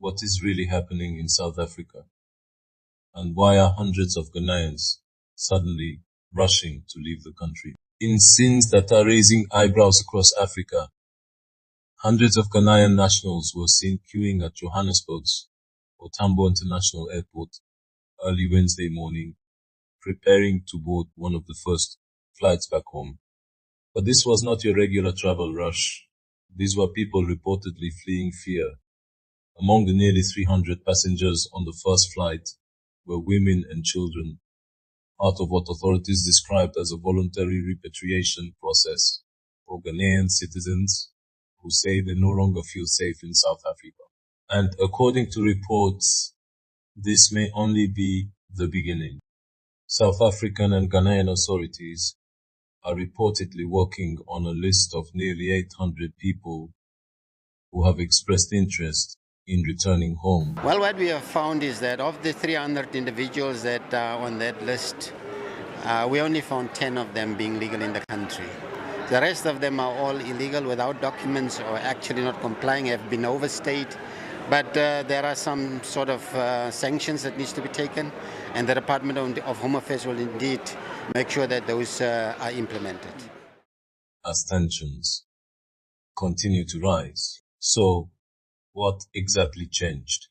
what is really happening in South Africa, and why are hundreds of Ghanaians suddenly rushing to leave the country. In scenes that are raising eyebrows across Africa, hundreds of Ghanaian nationals were seen queuing at Johannesburg's or Tambo International Airport early Wednesday morning, preparing to board one of the first flights back home. But this was not your regular travel rush. These were people reportedly fleeing fear. Among the nearly 300 passengers on the first flight were women and children, part of what authorities described as a voluntary repatriation process for Ghanaian citizens who say they no longer feel safe in South Africa. And according to reports, this may only be the beginning. South African and Ghanaian authorities are reportedly working on a list of nearly 800 people who have expressed interest in returning home. Well, what we have found is that of the 300 individuals that are on that list, we only found 10 of them being legal in the country. The rest of them are all illegal without documents or actually not complying, have been overstayed. But there are some sort of sanctions that needs to be taken, and the Department of Home Affairs will indeed make sure that those are implemented. As tensions continue to rise. So, what exactly changed?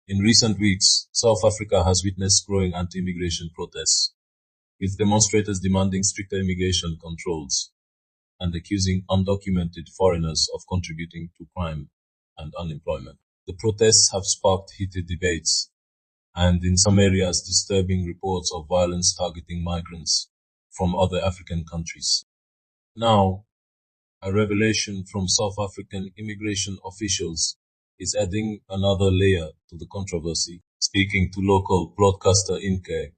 In recent weeks, South Africa has witnessed growing anti-immigration protests, with demonstrators demanding stricter immigration controls and accusing undocumented foreigners of contributing to crime and unemployment. The protests have sparked heated debates and, in some areas, disturbing reports of violence targeting migrants from other African countries. Now, a revelation from South African immigration officials is adding another layer to the controversy. Speaking to local broadcaster Inke,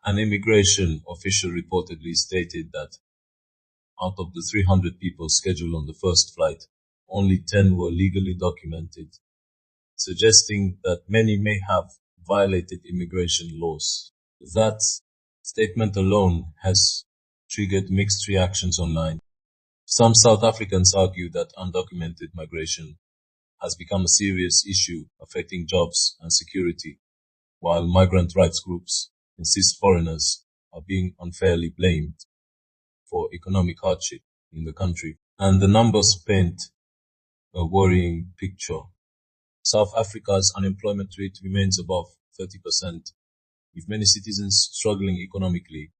an immigration official reportedly stated that out of the 300 people scheduled on the first flight, only 10 were legally documented, suggesting that many may have violated immigration laws. That statement alone has triggered mixed reactions online. Some South Africans argue that undocumented migration has become a serious issue affecting jobs and security, while migrant rights groups insist foreigners are being unfairly blamed for economic hardship in the country. And the numbers paint a worrying picture. South Africa's unemployment rate remains above 30%, with many citizens struggling economically,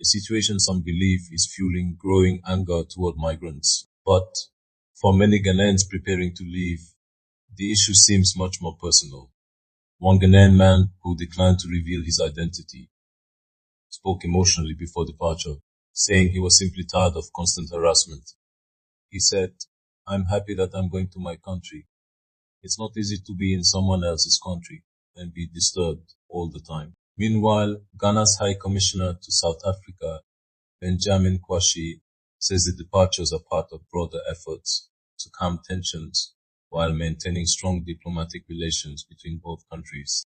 a situation some believe is fueling growing anger toward migrants. But for many Ghanaians preparing to leave, the issue seems much more personal. One Ghanaian man who declined to reveal his identity spoke emotionally before departure, saying he was simply tired of constant harassment. He said, "I'm happy that I'm going to my country. It's not easy to be in someone else's country and be disturbed all the time." Meanwhile, Ghana's High Commissioner to South Africa, Benjamin Kwashi, says the departures are part of broader efforts to calm tensions while maintaining strong diplomatic relations between both countries.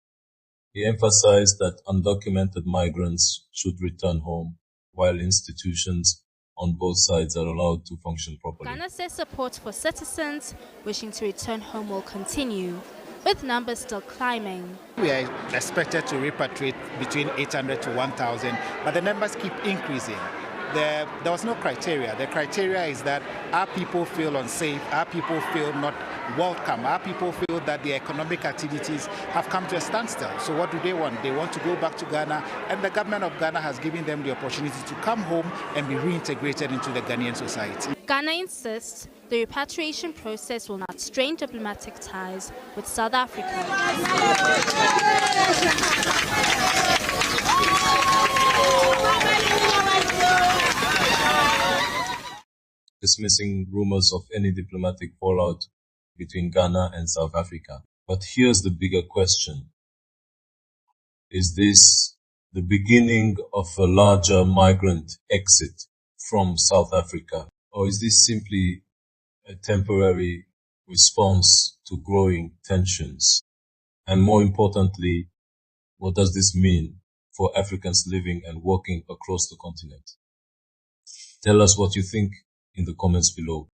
He emphasized that undocumented migrants should return home, while institutions on both sides are allowed to function properly. Ghana says support for citizens wishing to return home will continue, with numbers still climbing. We are expected to repatriate between 800 to 1,000, but the numbers keep increasing. There was no criteria. The criteria is that our people feel unsafe, our people feel not welcome, our people feel that the economic activities have come to a standstill. So what do they want? They want to go back to Ghana, and the government of Ghana has given them the opportunity to come home and be reintegrated into the Ghanaian society. Ghana insists the repatriation process will not strain diplomatic ties with South Africa. Dismissing rumors of any diplomatic fallout between Ghana and South Africa. But here's the bigger question. Is this the beginning of a larger migrant exit from South Africa? Or is this simply a temporary response to growing tensions? And more importantly, what does this mean for Africans living and working across the continent? Tell us what you think in the comments below.